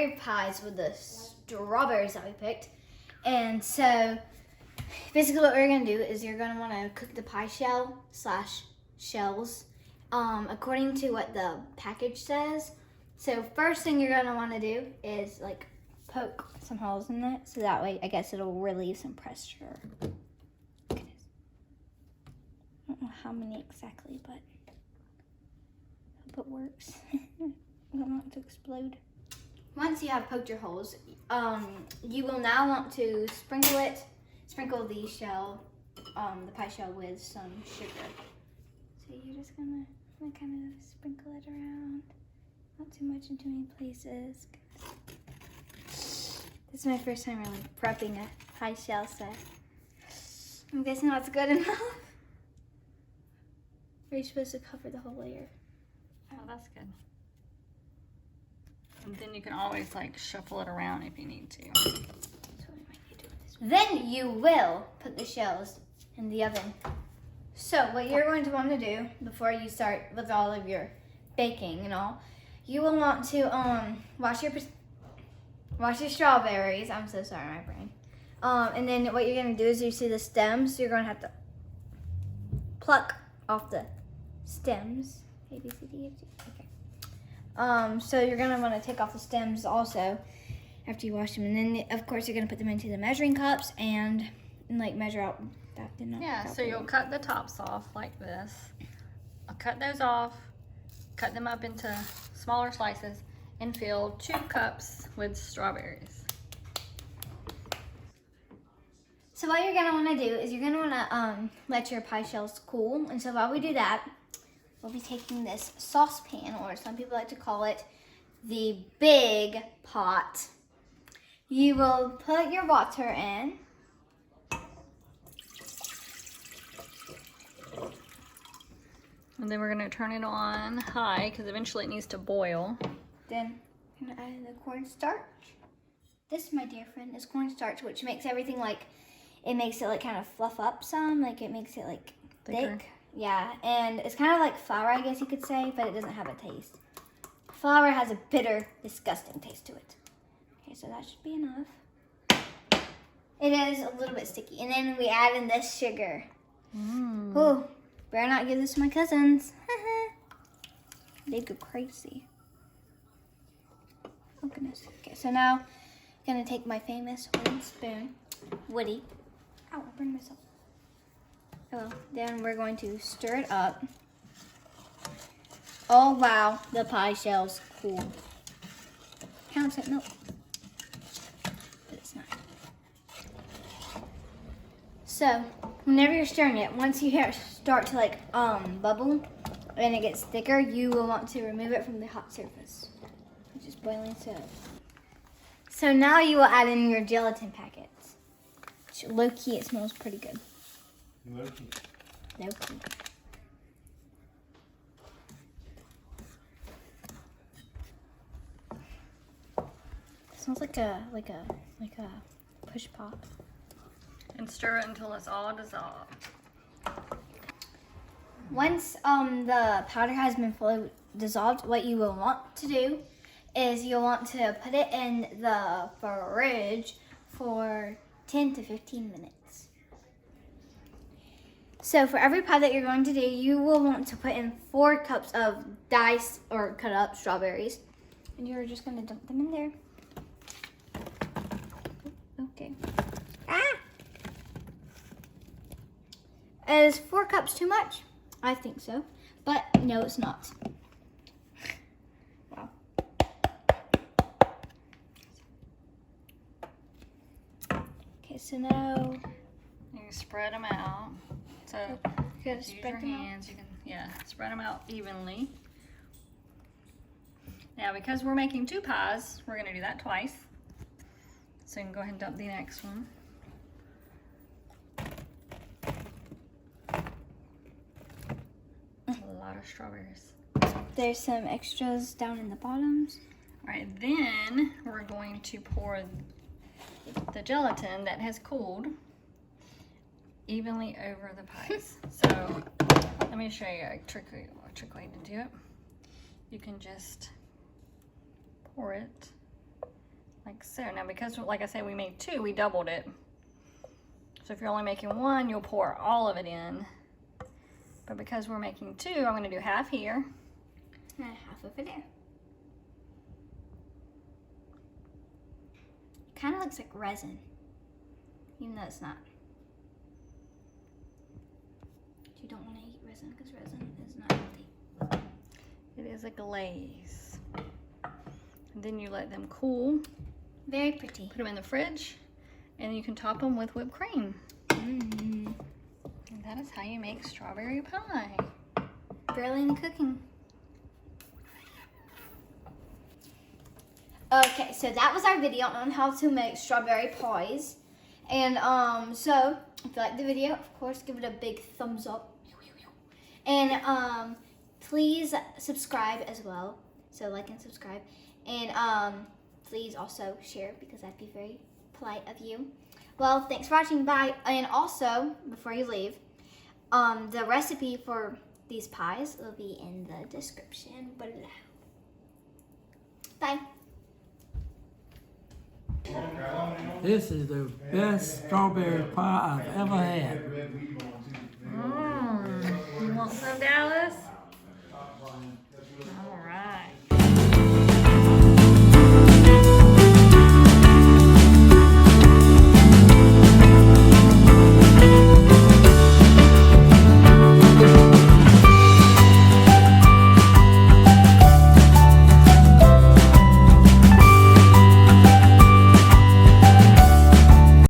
strawberry pies with the strawberries that we picked. And so basically what we're gonna do is you're gonna wanna cook the pie shell / shells according to what the package says. So first thing you're gonna wanna do is like poke some holes in it, so that way I guess it'll relieve some pressure. Okay. I don't know how many exactly, but I hope it works. I don't want it to explode. Once you have poked your holes, you will now want to sprinkle the shell, the pie shell with some sugar. So you're just gonna kind of sprinkle it around, not too much in too many places. This is my first time really prepping a pie shell, so I'm guessing that's good enough. Or are you supposed to cover the whole layer? Oh, that's good. And then you can always like shuffle it around if you need to. Then you will put the shells in the oven. So what you're going to want to do before you start with all of your baking and all, you will want to wash your strawberries. I'm so sorry, my brain. And then what you're gonna do is you see the stems. You're gonna have to pluck off the stems. A, B, C, D, F, G. Okay. So you're gonna want to take off the stems also after you wash them, and then of course you're gonna put them into the measuring cups and like measure out. That did not. Yeah. So you'll cut the tops off like this. I'll cut those off. Cut them up into smaller slices and fill 2 cups with strawberries. So what you're gonna wanna do is you're gonna wanna let your pie shells cool. And so while we do that, we'll be taking this saucepan, or some people like to call it the big pot. You will put your water in. And then we're gonna turn it on high because eventually it needs to boil. Then I'm gonna add in the cornstarch. This, my dear friend, is cornstarch, which makes everything like, it makes it like kind of fluff up some, like it makes it like thick. Yeah, and it's kind of like flour, I guess you could say, but it doesn't have a taste. Flour has a bitter, disgusting taste to it. Okay, so that should be enough. It is a little bit sticky. And then we add in this sugar. Ooh, better not give this to my cousins. They go crazy. Oh goodness. Okay, so now I'm gonna take my famous wooden spoon, Woody. Ow, I burned myself. Oh well. Then we're going to stir it up. Oh wow, the pie shell's cool. Counts it milk. But it's not. So, whenever you're stirring it, once you hear it start to like bubble and it gets thicker, you will want to remove it from the hot surface, which is boiling soda. So now you will add in your gelatin packets. Which, low key, it smells pretty good. Low key. Low key. It smells like a push pop. And stir it until it's all dissolved. Once the powder has been fully dissolved, what you will want to do is you'll want to put it in the fridge for 10 to 15 minutes. So for every pie that you're going to do, you will want to put in 4 cups of diced or cut up strawberries. And you're just going to dump them in there. Okay. Ah! Is 4 cups too much? I think so. But no, it's not. Wow. Okay, so now You spread them out. So you gotta use spread your them out. hands. You can spread them out evenly. Now because we're making 2 pies, we're gonna do that twice. So you can go ahead and dump the next one. A lot of strawberries. There's some extras down in the bottoms. All right, then we're going to pour the gelatin that has cooled evenly over the pies. So let me show you a trick way to do it. You can just pour it like so. Now because, like I said, we made 2, we doubled it. So if you're only making 1, you'll pour all of it in. But because we're making 2, I'm going to do half here. And half over there. Kind of looks like resin, even though it's not. You don't want to eat resin because resin is not healthy. It is a glaze. And then you let them cool. Very pretty. Put them in the fridge, and you can top them with whipped cream. Mm. And that is how you make strawberry pie. Barely any cooking. Okay, so that was our video on how to make strawberry pies. And so if you like the video, of course, give it a big thumbs up. And please subscribe as well. So like and subscribe. And please also share because that'd be very polite of you. Well, thanks for watching. Bye. And also, before you leave, the recipe for these pies will be in the description below. Bye. This is the best strawberry pie I've ever had. You want some, Dallas?